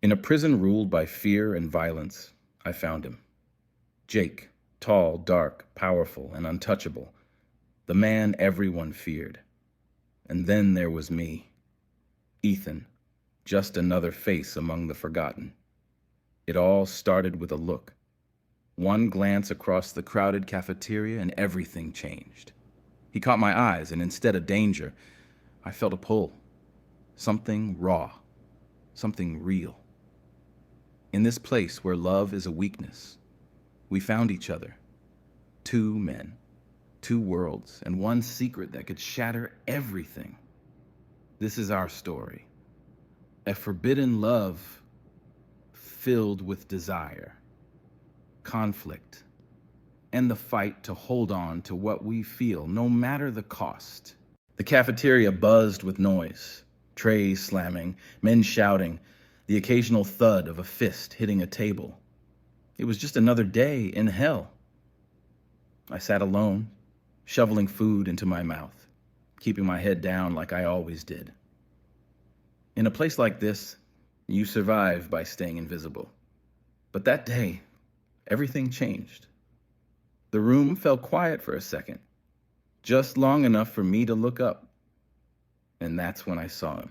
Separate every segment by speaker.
Speaker 1: In a prison ruled by fear and violence, I found him. Jake, tall, dark, powerful, and untouchable. The man everyone feared. And then there was me, Ethan, just another face among the forgotten. It all started with a look. One glance across the crowded cafeteria and everything changed. He caught my eyes, and instead of danger, I felt a pull. Something raw. Something real. In this place where love is a weakness, we found each other. Two men, two worlds, and one secret that could shatter everything. This is our story. A forbidden love filled with desire, conflict, and the fight to hold on to what we feel, no matter the cost. The cafeteria buzzed with noise, trays slamming, men shouting, the occasional thud of a fist hitting a table. It was just another day in hell. I sat alone, shoveling food into my mouth, keeping my head down like I always did. In a place like this, you survive by staying invisible. But that day, everything changed. The room fell quiet for a second, just long enough for me to look up. And that's when I saw him.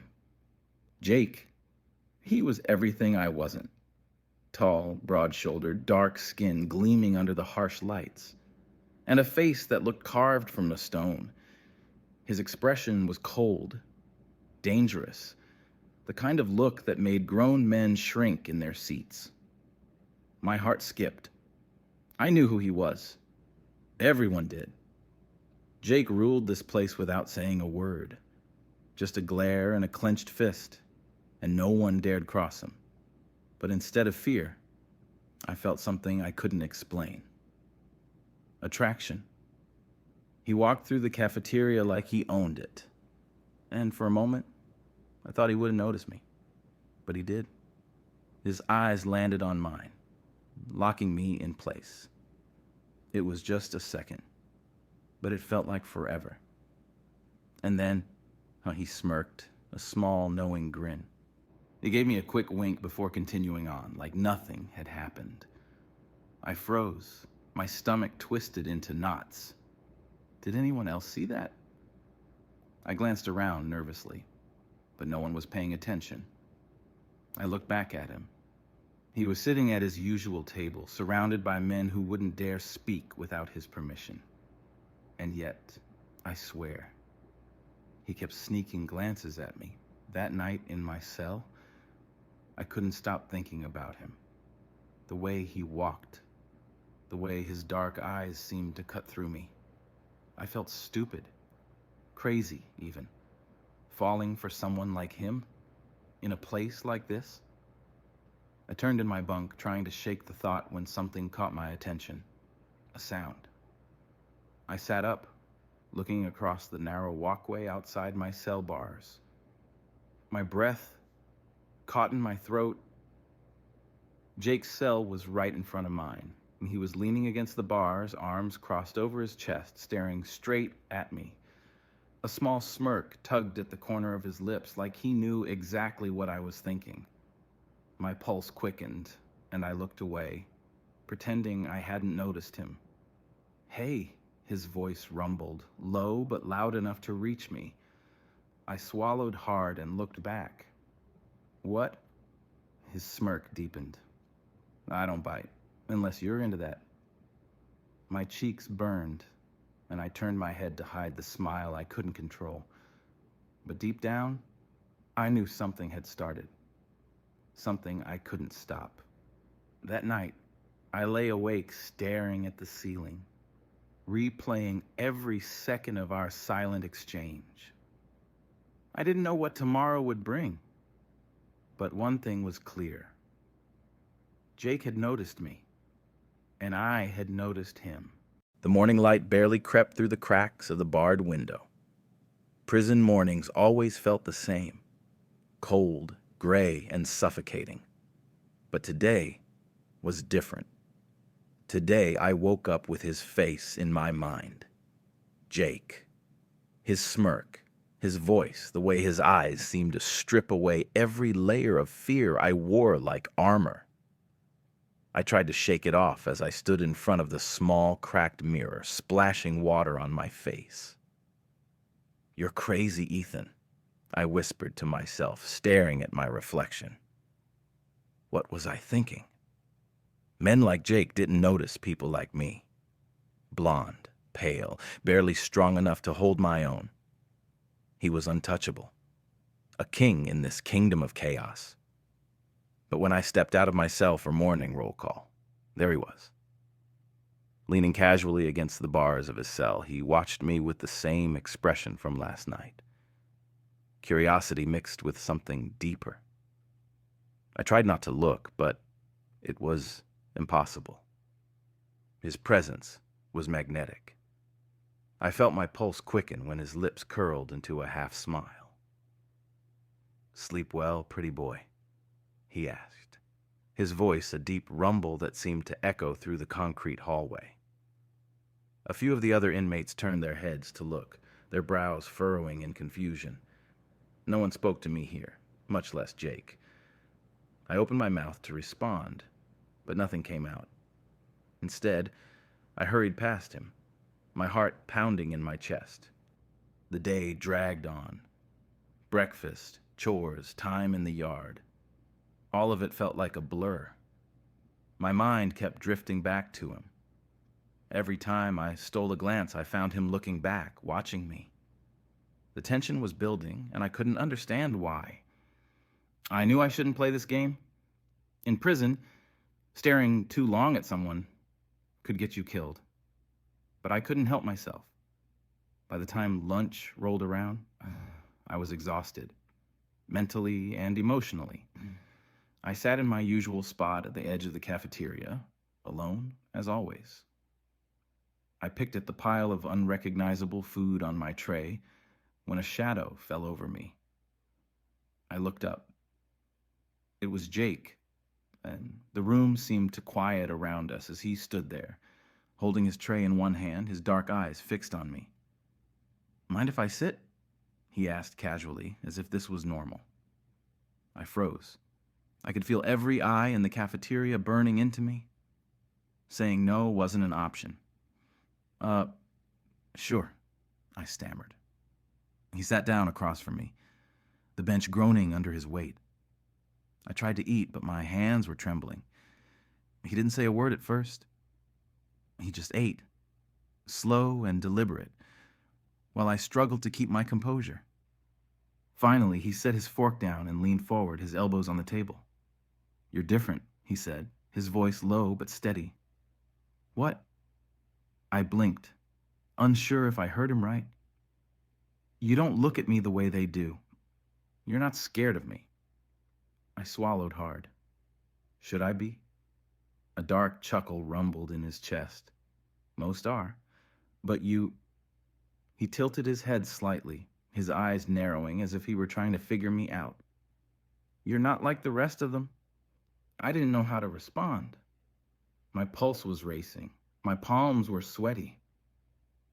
Speaker 1: Jake. He was everything I wasn't. Tall, broad-shouldered, dark skin gleaming under the harsh lights, and a face that looked carved from a stone. His expression was cold, dangerous, the kind of look that made grown men shrink in their seats. My heart skipped. I knew who he was. Everyone did. Jake ruled this place without saying a word, just a glare and a clenched fist, and no one dared cross him. But instead of fear, I felt something I couldn't explain. Attraction. He walked through the cafeteria like he owned it. And for a moment, I thought he wouldn't notice me. But he did. His eyes landed on mine, locking me in place. It was just a second, but it felt like forever. And then, he smirked, a small, knowing grin. He gave me a quick wink before continuing on, like nothing had happened. I froze, my stomach twisted into knots. Did anyone else see that? I glanced around nervously, but no one was paying attention. I looked back at him. He was sitting at his usual table, surrounded by men who wouldn't dare speak without his permission. And yet, I swear, he kept sneaking glances at me. That night in my cell, I couldn't stop thinking about him. The way he walked, the way his dark eyes seemed to cut through me. I felt stupid, crazy even, falling for someone like him in a place like this. I turned in my bunk, trying to shake the thought when something caught my attention. A sound. I sat up, looking across the narrow walkway outside my cell bars. My breath caught in my throat. Jake's cell was right in front of mine, and he was leaning against the bars, arms crossed over his chest, staring straight at me. A small smirk tugged at the corner of his lips, like he knew exactly what I was thinking. My pulse quickened, and I looked away, pretending I hadn't noticed him. "Hey," his voice rumbled, low but loud enough to reach me. I swallowed hard and looked back. "What?" His smirk deepened. "I don't bite, unless you're into that." My cheeks burned, and I turned my head to hide the smile I couldn't control. But deep down, I knew something had started. Something I couldn't stop. That night, I lay awake staring at the ceiling, replaying every second of our silent exchange. I didn't know what tomorrow would bring. But one thing was clear. Jake had noticed me, and I had noticed him. The morning light barely crept through the cracks of the barred window. Prison mornings always felt the same, cold, gray, and suffocating. But today was different. Today I woke up with his face in my mind. Jake. His smirk, His voice, the way his eyes seemed to strip away every layer of fear I wore like armor. I tried to shake it off as I stood in front of the small, cracked mirror, splashing water on my face. "You're crazy, Ethan," I whispered to myself, staring at my reflection. What was I thinking? Men like Jake didn't notice people like me. Blonde, pale, barely strong enough to hold my own. He was untouchable, a king in this kingdom of chaos. But when I stepped out of my cell for morning roll call, there he was. Leaning casually against the bars of his cell, he watched me with the same expression from last night. Curiosity mixed with something deeper. I tried not to look, but it was impossible. His presence was magnetic. I felt my pulse quicken when his lips curled into a half smile. "Sleep well, pretty boy?" he asked, his voice a deep rumble that seemed to echo through the concrete hallway. A few of the other inmates turned their heads to look, their brows furrowing in confusion. No one spoke to me here, much less Jake. I opened my mouth to respond, but nothing came out. Instead, I hurried past him, my heart pounding in my chest. The day dragged on. Breakfast, chores, time in the yard. All of it felt like a blur. My mind kept drifting back to him. Every time I stole a glance, I found him looking back, watching me. The tension was building, and I couldn't understand why. I knew I shouldn't play this game. In prison, staring too long at someone could get you killed. But I couldn't help myself. By the time lunch rolled around, I was exhausted, mentally and emotionally. I sat in my usual spot at the edge of the cafeteria, alone as always. I picked at the pile of unrecognizable food on my tray when a shadow fell over me. I looked up. It was Jake, and the room seemed to quiet around us as he stood there, holding his tray in one hand, his dark eyes fixed on me. "Mind if I sit?" he asked casually, as if this was normal. I froze. I could feel every eye in the cafeteria burning into me. Saying no wasn't an option. Sure," I stammered. He sat down across from me, the bench groaning under his weight. I tried to eat, but my hands were trembling. He didn't say a word at first. He just ate, slow and deliberate, while I struggled to keep my composure. Finally, he set his fork down and leaned forward, his elbows on the table. "You're different," he said, his voice low but steady. "What?" I blinked, unsure if I heard him right. "You don't look at me the way they do. You're not scared of me." I swallowed hard. Should I be? A dark chuckle rumbled in his chest. "Most are. But you—" He tilted his head slightly, his eyes narrowing as if he were trying to figure me out. "You're not like the rest of them." I didn't know how to respond. My pulse was racing. My palms were sweaty.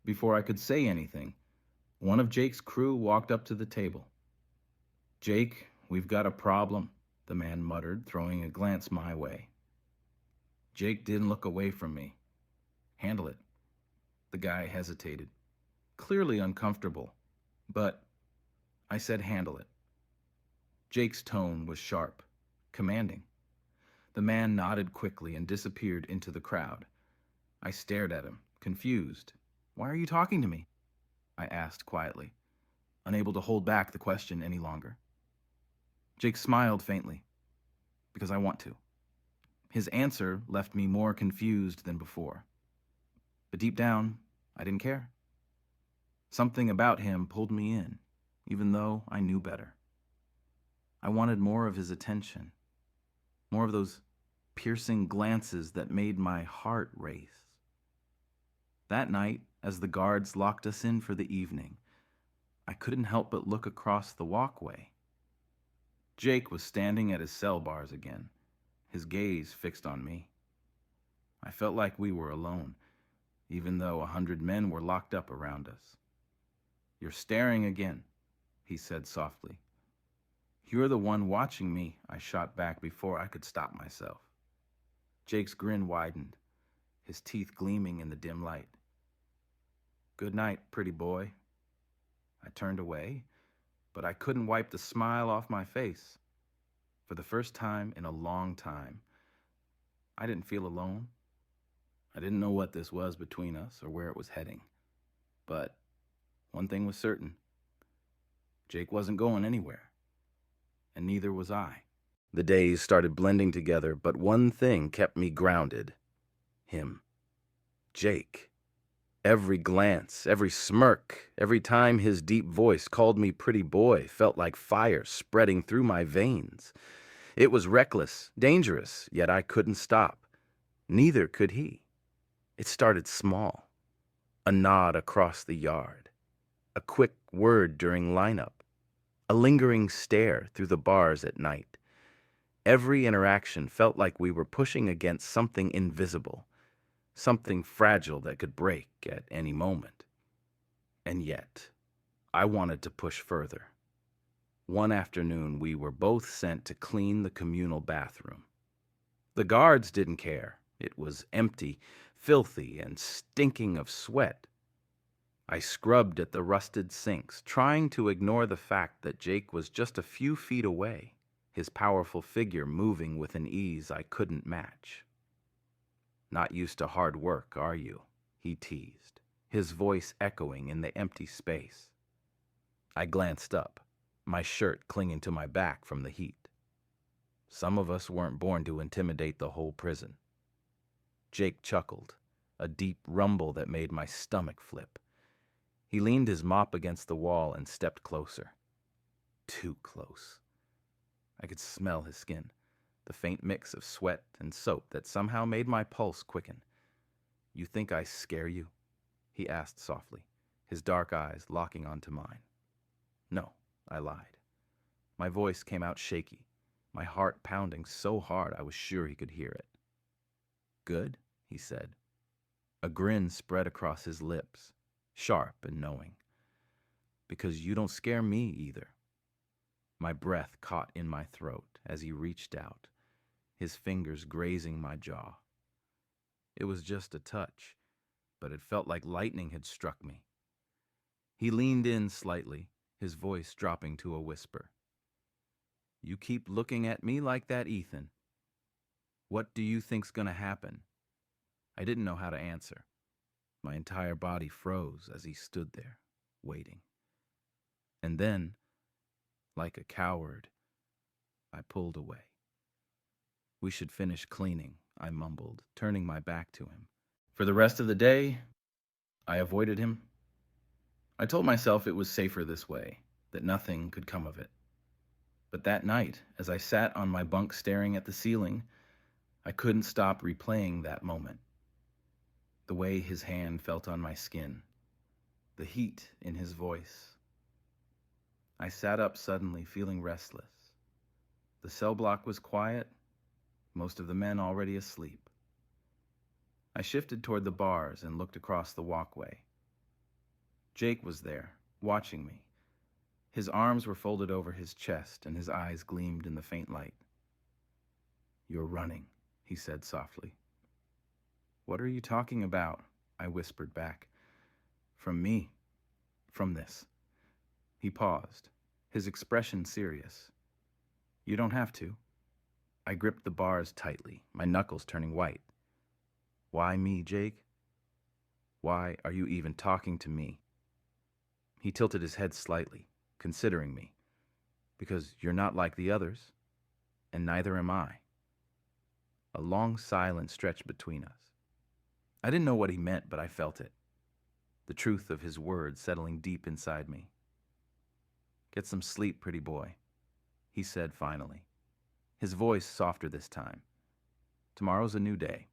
Speaker 1: Before I could say anything, one of Jake's crew walked up to the table. "Jake, we've got a problem," the man muttered, throwing a glance my way. Jake didn't look away from me. "Handle it." The guy hesitated, clearly uncomfortable, but I said handle it. Jake's tone was sharp, commanding. The man nodded quickly and disappeared into the crowd. I stared at him, confused. "Why are you talking to me?" I asked quietly, unable to hold back the question any longer. Jake smiled faintly. "Because I want to." His answer left me more confused than before. But deep down, I didn't care. Something about him pulled me in, even though I knew better. I wanted more of his attention, more of those piercing glances that made my heart race. That night, as the guards locked us in for the evening, I couldn't help but look across the walkway. Jake was standing at his cell bars again, his gaze fixed on me. I felt like we were alone, even though 100 men were locked up around us. "You're staring again," he said softly. You're the one watching me, I shot back before I could stop myself. Jake's grin widened, his teeth gleaming in the dim light. Good night, pretty boy. I turned away, but I couldn't wipe the smile off my face. For the first time in a long time, I didn't feel alone. I didn't know what this was between us or where it was heading. But one thing was certain. Jake wasn't going anywhere, and neither was I. The days started blending together, but one thing kept me grounded. Him. Jake. Every glance, every smirk, every time his deep voice called me pretty boy felt like fire spreading through my veins. It was reckless, dangerous, yet I couldn't stop. Neither could he. It started small. A nod across the yard. A quick word during lineup. A lingering stare through the bars at night. Every interaction felt like we were pushing against something invisible. Something fragile that could break at any moment. And yet, I wanted to push further. One afternoon, we were both sent to clean the communal bathroom. The guards didn't care. It was empty, filthy, and stinking of sweat. I scrubbed at the rusted sinks, trying to ignore the fact that Jake was just a few feet away, his powerful figure moving with an ease I couldn't match. Not used to hard work, are you? He teased, his voice echoing in the empty space. I glanced up, my shirt clinging to my back from the heat. Some of us weren't born to intimidate the whole prison. Jake chuckled, a deep rumble that made my stomach flip. He leaned his mop against the wall and stepped closer. Too close. I could smell his skin, the faint mix of sweat and soap that somehow made my pulse quicken. You think I scare you? He asked softly, his dark eyes locking onto mine. No, I lied. My voice came out shaky, my heart pounding so hard I was sure he could hear it. Good, he said. A grin spread across his lips, sharp and knowing. Because you don't scare me either. My breath caught in my throat as he reached out, his fingers grazing my jaw. It was just a touch, but it felt like lightning had struck me. He leaned in slightly, his voice dropping to a whisper. You keep looking at me like that, Ethan. What do you think's gonna happen? I didn't know how to answer. My entire body froze as he stood there, waiting. And then, like a coward, I pulled away. We should finish cleaning, I mumbled, turning my back to him. For the rest of the day, I avoided him. I told myself it was safer this way, that nothing could come of it. But that night, as I sat on my bunk staring at the ceiling, I couldn't stop replaying that moment. The way his hand felt on my skin, the heat in his voice. I sat up suddenly, feeling restless. The cell block was quiet, most of the men already asleep. I shifted toward the bars and looked across the walkway. Jake was there, watching me. His arms were folded over his chest and his eyes gleamed in the faint light. You're running, he said softly. What are you talking about? I whispered back. From me. From this. He paused, his expression serious. You don't have to. I gripped the bars tightly, my knuckles turning white. Why me, Jake? Why are you even talking to me? He tilted his head slightly, considering me. Because you're not like the others, and neither am I. A long silence stretched between us. I didn't know what he meant, but I felt it. The truth of his words settling deep inside me. Get some sleep, pretty boy, he said finally, his voice softer this time. Tomorrow's a new day.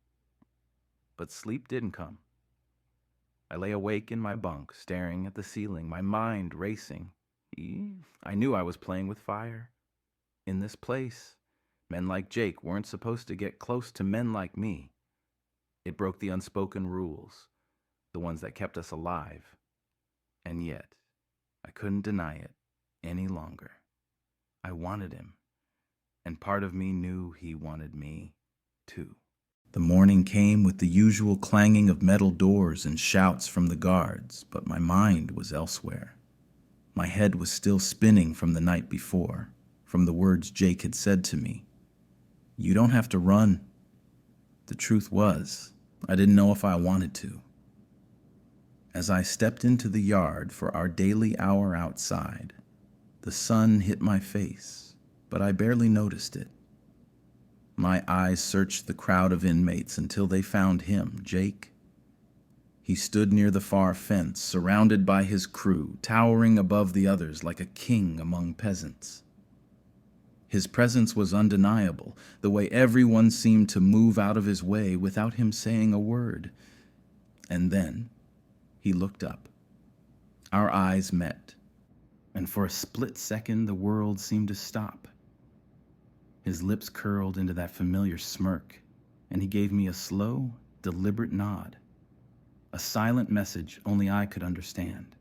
Speaker 1: But sleep didn't come. I lay awake in my bunk, staring at the ceiling, my mind racing. I knew I was playing with fire. In this place, men like Jake weren't supposed to get close to men like me. It broke the unspoken rules, the ones that kept us alive. And yet, I couldn't deny it. any longer. I wanted him, and part of me knew he wanted me, too. The morning came with the usual clanging of metal doors and shouts from the guards, but my mind was elsewhere. My head was still spinning from the night before, from the words Jake had said to me. You don't have to run. The truth was, I didn't know if I wanted to. As I stepped into the yard for our daily hour outside, the sun hit my face, but I barely noticed it. My eyes searched the crowd of inmates until they found him, Jake. He stood near the far fence, surrounded by his crew, towering above the others like a king among peasants. His presence was undeniable, the way everyone seemed to move out of his way without him saying a word. And then he looked up. Our eyes met, and for a split second the world seemed to stop. His lips curled into that familiar smirk, and he gave me a slow, deliberate nod. A silent message only I could understand.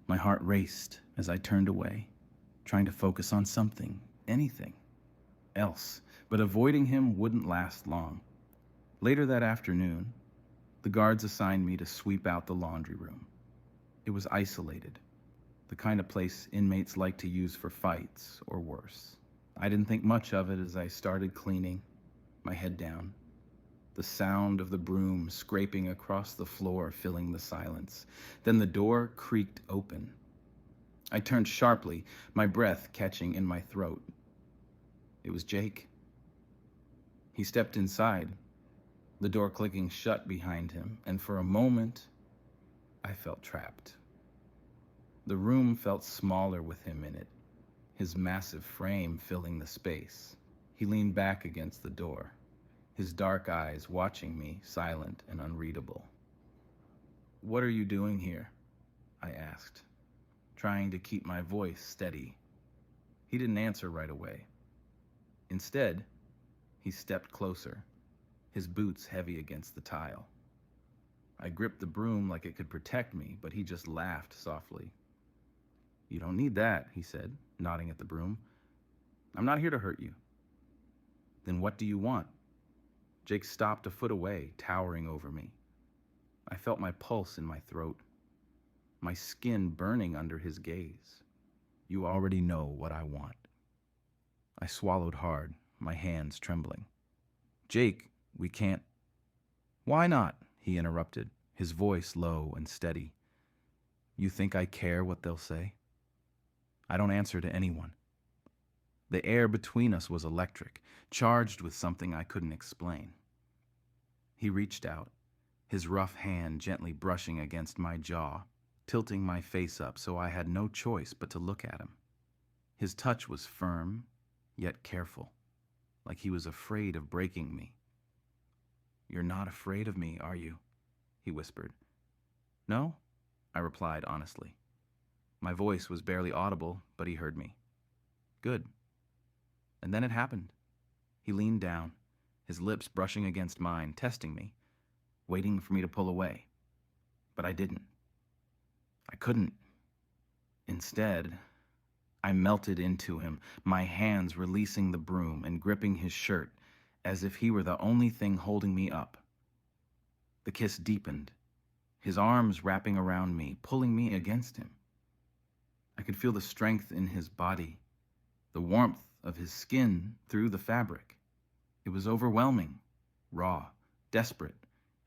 Speaker 1: My heart raced as I turned away, trying to focus on something, anything else, but avoiding him wouldn't last long. Later that afternoon, the guards assigned me to sweep out the laundry room. It was isolated, the kind of place inmates like to use for fights or worse. I didn't think much of it as I started cleaning, my head down, the sound of the broom scraping across the floor filling the silence. Then the door creaked open. I turned sharply, my breath catching in my throat. It was Jake. He stepped inside, the door clicking shut behind him, and for a moment, I felt trapped. The room felt smaller with him in it, his massive frame filling the space. He leaned back against the door, his dark eyes watching me, silent and unreadable. "What are you doing here?" I asked, trying to keep my voice steady. He didn't answer right away. Instead, he stepped closer, his boots heavy against the tile. I gripped the broom like it could protect me, but he just laughed softly. "You don't need that," he said, nodding at the broom. "I'm not here to hurt you." "Then what do you want?" Jake stopped a foot away, towering over me. I felt my pulse in my throat, my skin burning under his gaze. "You already know what I want." I swallowed hard, my hands trembling. "Jake, we can't." "Why not?" he interrupted, his voice low and steady. "You think I care what they'll say? I don't answer to anyone." The air between us was electric, charged with something I couldn't explain. He reached out, his rough hand gently brushing against my jaw, tilting my face up so I had no choice but to look at him. His touch was firm, yet careful, like he was afraid of breaking me. "You're not afraid of me, are you?" he whispered. "No," I replied honestly. My voice was barely audible, but he heard me. "Good." And then it happened. He leaned down, his lips brushing against mine, testing me, waiting for me to pull away. But I didn't. I couldn't. Instead, I melted into him, my hands releasing the broom and gripping his shirt as if he were the only thing holding me up. The kiss deepened, his arms wrapping around me, pulling me against him. I could feel the strength in his body, the warmth of his skin through the fabric. It was overwhelming, raw, desperate,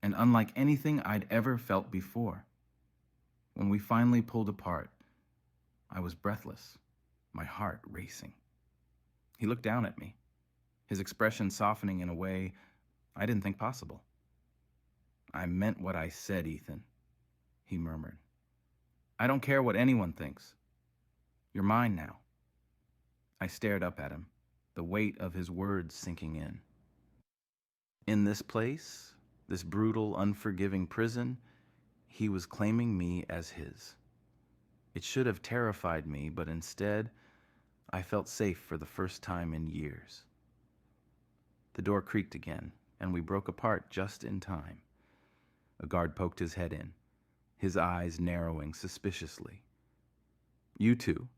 Speaker 1: and unlike anything I'd ever felt before. When we finally pulled apart, I was breathless, my heart racing. He looked down at me, his expression softening in a way I didn't think possible. "I meant what I said, Ethan," he murmured. "I don't care what anyone thinks. You're mine now." I stared up at him, the weight of his words sinking in. In this place, this brutal, unforgiving prison, he was claiming me as his. It should have terrified me, but instead, I felt safe for the first time in years. The door creaked again, and we broke apart just in time. A guard poked his head in, his eyes narrowing suspiciously. "You two,"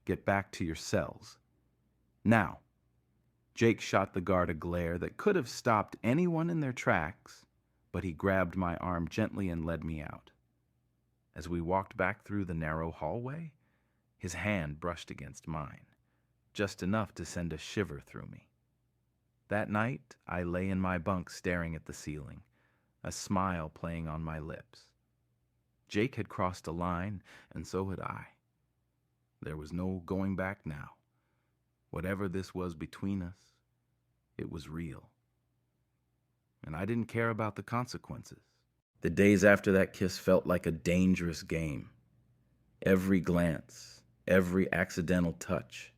Speaker 1: Get back to your cells. Now." Jake shot the guard a glare that could have stopped anyone in their tracks, but he grabbed my arm gently and led me out. As we walked back through the narrow hallway, his hand brushed against mine, just enough to send a shiver through me. That night, I lay in my bunk staring at the ceiling, a smile playing on my lips. Jake had crossed a line, and so had I. There was no going back now. Whatever this was between us, it was real. And I didn't care about the consequences. The days after that kiss felt like a dangerous game. Every glance, every accidental touch,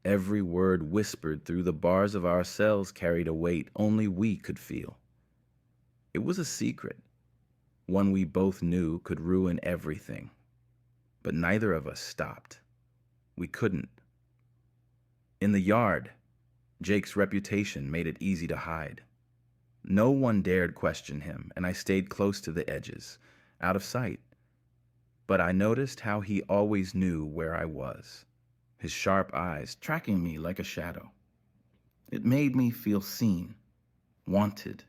Speaker 1: every word whispered through the bars of our cells carried a weight only we could feel. It was a secret, one we both knew could ruin everything. But neither of us stopped. We couldn't. In the yard, Jake's reputation made it easy to hide. No one dared question him, and I stayed close to the edges, out of sight. But I noticed how he always knew where I was, his sharp eyes tracking me like a shadow. It made me feel seen, wanted,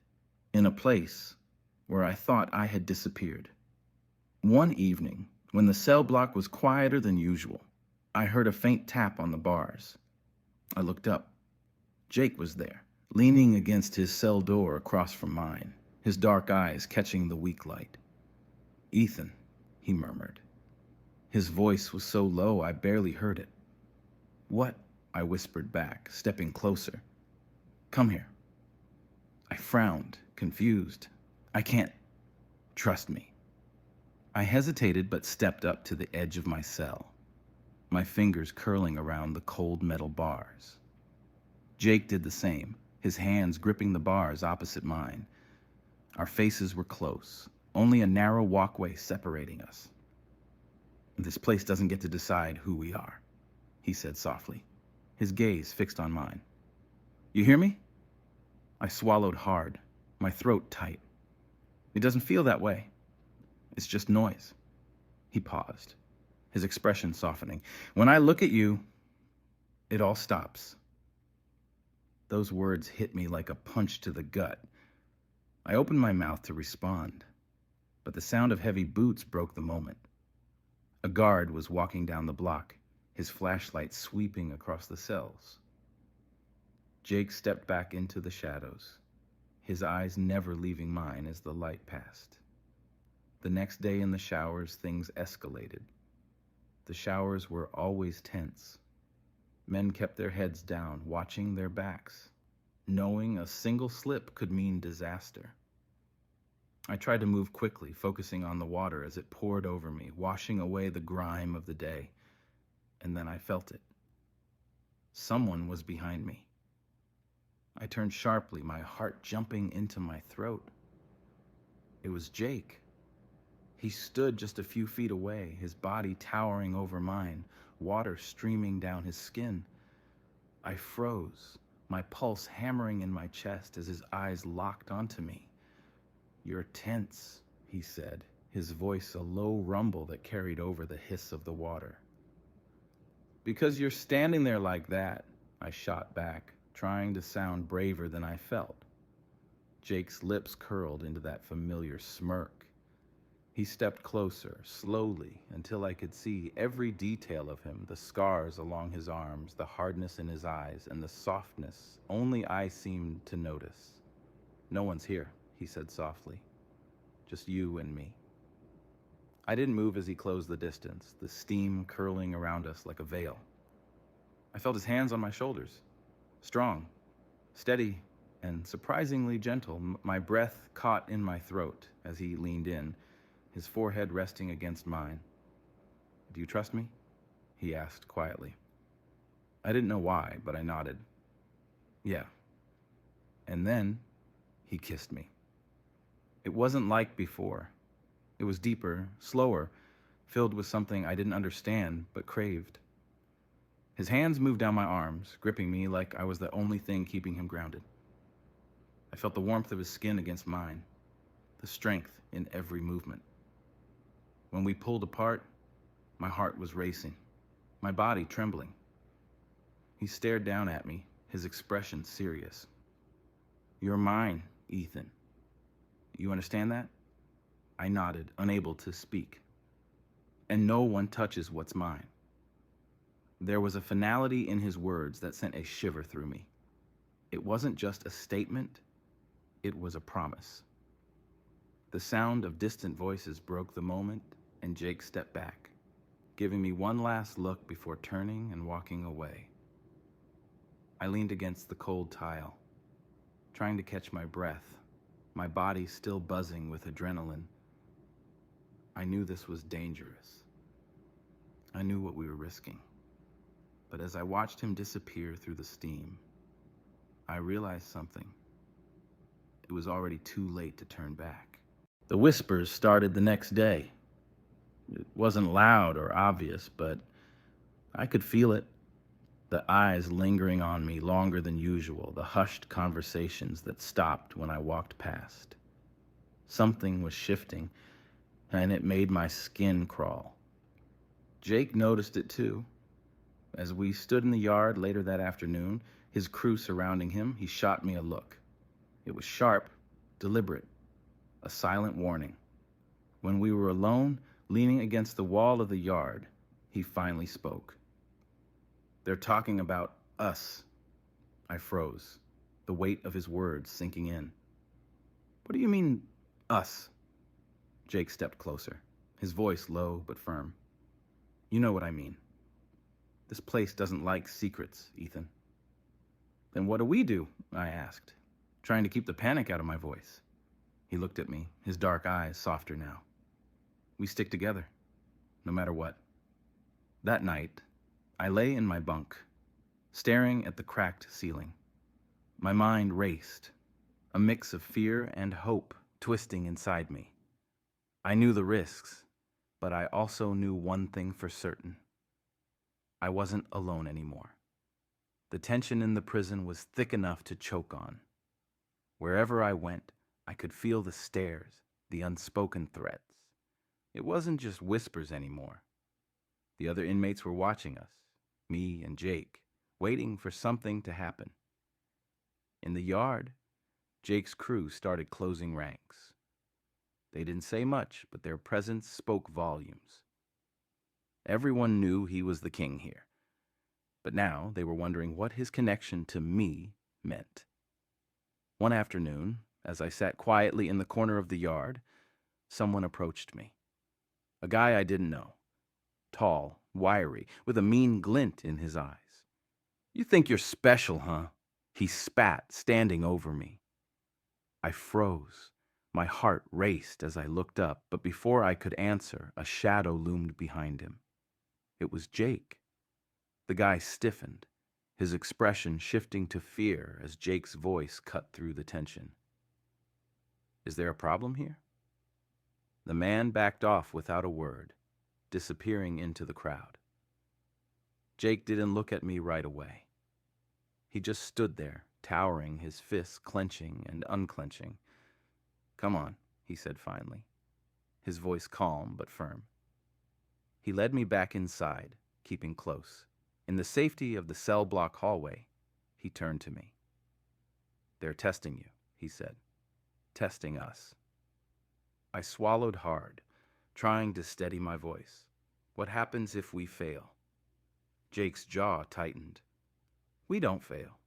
Speaker 1: in a place where I thought I had disappeared. One evening, when the cell block was quieter than usual, I heard a faint tap on the bars. I looked up. Jake was there, leaning against his cell door across from mine, his dark eyes catching the weak light. "Ethan," he murmured. His voice was so low I barely heard it. "What?" I whispered back, stepping closer. "Come here." I frowned, confused. "I can't." "Trust me." I hesitated but stepped up to the edge of my cell, my fingers curling around the cold metal bars. Jake did the same, his hands gripping the bars opposite mine. Our faces were close, only a narrow walkway separating us. "This place doesn't get to decide who we are," he said softly, his gaze fixed on mine. "You hear me?" I swallowed hard, my throat tight. "It doesn't feel that way. It's just noise." He paused, his expression softening. "When I look at you, it all stops." Those words hit me like a punch to the gut. I opened my mouth to respond, but the sound of heavy boots broke the moment. A guard was walking down the block, his flashlight sweeping across the cells. Jake stepped back into the shadows, his eyes never leaving mine as the light passed. The next day in the showers, things escalated. The showers were always tense. Men kept their heads down, watching their backs, knowing a single slip could mean disaster. I tried to move quickly, focusing on the water as it poured over me, washing away the grime of the day. And then I felt it. Someone was behind me. I turned sharply, my heart jumping into my throat. It was Jake. He stood just a few feet away, his body towering over mine, water streaming down his skin. I froze, my pulse hammering in my chest as his eyes locked onto me. "You're tense," he said, his voice a low rumble that carried over the hiss of the water. "Because you're standing there like that," I shot back, trying to sound braver than I felt. Jake's lips curled into that familiar smirk. He stepped closer, slowly, until I could see every detail of him, the scars along his arms, the hardness in his eyes, and the softness only I seemed to notice. "No one's here," he said softly. "Just you and me." I didn't move as he closed the distance, the steam curling around us like a veil. I felt his hands on my shoulders, strong, steady, and surprisingly gentle. My breath caught in my throat as he leaned in, his forehead resting against mine. "Do you trust me?" he asked quietly. I didn't know why, but I nodded. "Yeah." And then he kissed me. It wasn't like before. It was deeper, slower, filled with something I didn't understand but craved. His hands moved down my arms, gripping me like I was the only thing keeping him grounded. I felt the warmth of his skin against mine, the strength in every movement. When we pulled apart, my heart was racing. my body trembling. He stared down at me, his expression serious. "You're mine, Ethan. You understand that?" I nodded, unable to speak. "And no one touches what's mine." There was a finality in his words that sent a shiver through me. It wasn't just a statement, it was a promise. The sound of distant voices broke the moment, and Jake stepped back, giving me one last look before turning and walking away. I leaned against the cold tile, trying to catch my breath, my body still buzzing with adrenaline. I knew this was dangerous. I knew what we were risking. But as I watched him disappear through the steam, I realized something. It was already too late to turn back. The whispers started the next day. It wasn't loud or obvious, but I could feel it. The eyes lingering on me longer than usual, the hushed conversations that stopped when I walked past. Something was shifting, and it made my skin crawl. Jake noticed it too. As we stood in the yard later that afternoon, his crew surrounding him, he shot me a look. It was sharp, deliberate, a silent warning. When we were alone, leaning against the wall of the yard, he finally spoke. "They're talking about us." I froze, the weight of his words sinking in. "What do you mean, us?" Jake stepped closer, his voice low but firm. "You know what I mean. This place doesn't like secrets, Ethan." "Then what do we do?" I asked, trying to keep the panic out of my voice. He looked at me, his dark eyes softer now. "We stick together, no matter what." That night, I lay in my bunk, staring at the cracked ceiling. My mind raced, a mix of fear and hope twisting inside me. I knew the risks, but I also knew one thing for certain. I wasn't alone anymore. The tension in the prison was thick enough to choke on. Wherever I went, I could feel the stares, the unspoken threats. It wasn't just whispers anymore. The other inmates were watching us, me and Jake, waiting for something to happen. In the yard, Jake's crew started closing ranks. They didn't say much, but their presence spoke volumes. Everyone knew he was the king here, but now they were wondering what his connection to me meant. One afternoon, as I sat quietly in the corner of the yard, someone approached me. A guy I didn't know, tall, wiry, with a mean glint in his eyes. "You think you're special, huh?" He spat, standing over me. I froze. My heart raced as I looked up, but before I could answer, a shadow loomed behind him. It was Jake. The guy stiffened, his expression shifting to fear as Jake's voice cut through the tension. "Is there a problem here?" The man backed off without a word, disappearing into the crowd. Jake didn't look at me right away. He just stood there, towering, his fists clenching and unclenching. "Come on," he said finally, his voice calm but firm. He led me back inside, keeping close. In the safety of the cell block hallway, he turned to me. "They're testing you," he said. "Testing us." I swallowed hard, trying to steady my voice. "What happens if we fail?" Jake's jaw tightened. "We don't fail."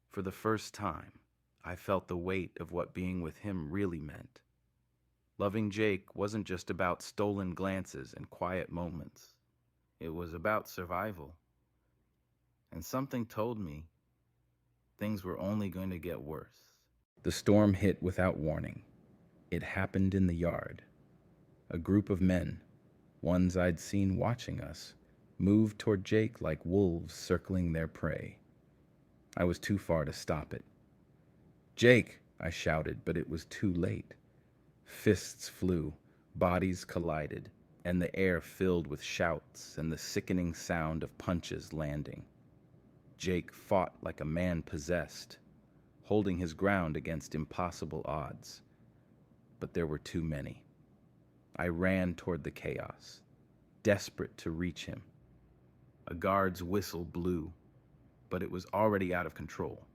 Speaker 1: For the first time, I felt the weight of what being with him really meant. Loving Jake wasn't just about stolen glances and quiet moments. It was about survival. And something told me things were only going to get worse. The storm hit without warning. It happened in the yard. A group of men, ones I'd seen watching us, moved toward Jake like wolves circling their prey. I was too far to stop it. "Jake!" I shouted, but it was too late. Fists flew, bodies collided, and the air filled with shouts and the sickening sound of punches landing. Jake fought like a man possessed, holding his ground against impossible odds. But there were too many. I ran toward the chaos, desperate to reach him, A guard's whistle blew, but it was already out of control.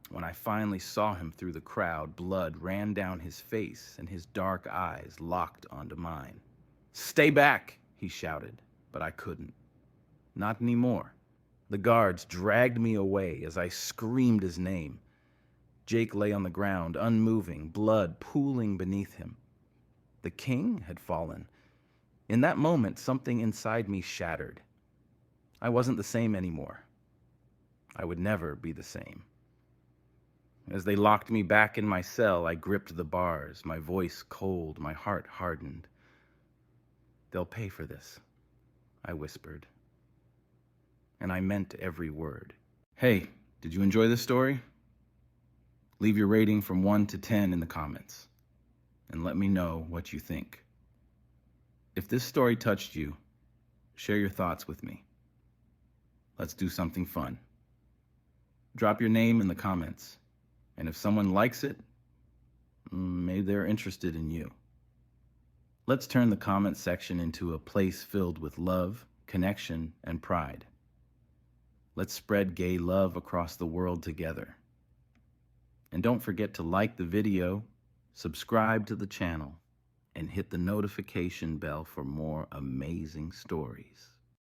Speaker 1: When I finally saw him through the crowd, blood ran down his face and his dark eyes locked onto mine. "Stay back!" he shouted, but I couldn't. Not anymore. The guards dragged me away as I screamed his name. Jake lay on the ground, unmoving, blood pooling beneath him. The king had fallen. In that moment, something inside me shattered. I wasn't the same anymore. I would never be the same. As they locked me back in my cell, I gripped the bars, my voice cold, my heart hardened. "They'll pay for this," I whispered. And I meant every word. Hey, did you enjoy this story? Leave your rating from 1 to 10 in the comments, and let me know what you think. If this story touched you, share your thoughts with me. Let's do something fun. Drop your name in the comments, and if someone likes it, maybe they're interested in you. Let's turn the comment section into a place filled with love, connection, and pride. Let's spread gay love across the world together. And don't forget to like the video, subscribe to the channel, and hit the notification bell for more amazing stories.